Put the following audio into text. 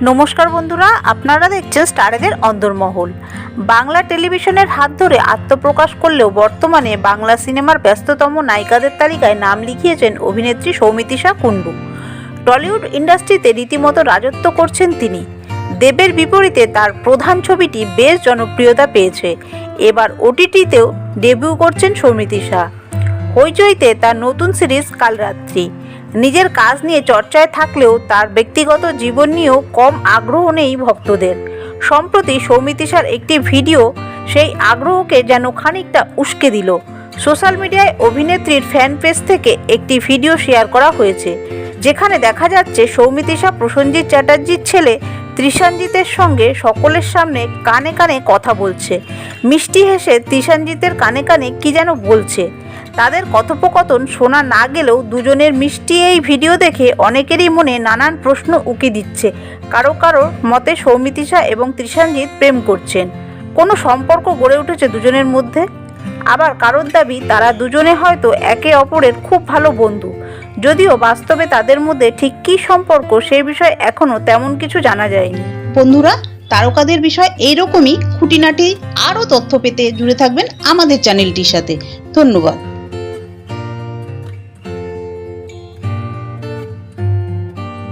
নমস্কার বন্ধুরা, আপনারা দেখছেন স্টারেদের অন্দরমহল। বাংলা টেলিভিশনের হাত ধরে আত্মপ্রকাশ করলেও বর্তমানে বাংলা সিনেমার ব্যস্ততম নায়িকাদের তালিকায় নাম লিখিয়েছেন অভিনেত্রী সৌমিত্রিষা কুণ্ডু। টলিউড ইন্ডাস্ট্রিতে রীতিমতো রাজত্ব করছেন তিনি। দেবের বিপরীতে তার প্রধান ছবিটি বেশ জনপ্রিয়তা পেয়েছে। এবার ওটিটিতেও ডেবিউ করছেন সৌমিত্রিষা। হইচইতে তার নতুন সিরিজ কালরাত্রি। নিজের কাজ নিয়ে চর্চায় থাকলেও তার ব্যক্তিগত জীবন নিয়েও কম আগ্রহ নেই ভক্তদের। সম্প্রতি সৌমিত্রিষার একটি ভিডিও সেই আগ্রহকে যেন খানিকটা উস্কে দিল। সোশ্যাল মিডিয়ায় অভিনেত্রীর ফ্যান পেজ থেকে একটি ভিডিও শেয়ার করা হয়েছে, যেখানে দেখা যাচ্ছে সৌমিত্রিষা প্রসেনজিৎ চ্যাটার্জির ছেলে তৃষাঞ্জিতের সঙ্গে সকলের সামনে কানে কানে কথা বলছে। মিষ্টি হেসে তৃষাঞ্জিতের কানে কানে কি যেন বলছে। তাদের কথোপকথন শোনা না গেলেও দুজনের মিষ্টি এই ভিডিও দেখে অনেকেরই মনে নানান প্রশ্ন উকি দিচ্ছে। কারো মতে সৌমিত্রিষা এবং তৃষাঞ্জিত প্রেম করছেন, কোনো সম্পর্ক গড়ে উঠেছে দুজনের মধ্যে। আবার কারোর দাবি তারা দুজনে হয়তো একে অপরের খুব ভালো বন্ধু, যদিও বাস্তবে তাদের মধ্যে ঠিক কী সম্পর্ক সেই বিষয়ে এখনও তেমন কিছু জানা যায়নি। বন্ধুরা, তারকাদের বিষয় এইরকমই খুঁটিনাটি আরও তথ্য পেতে জুড়ে থাকবেন আমাদের চ্যানেলটির সাথে। ধন্যবাদ।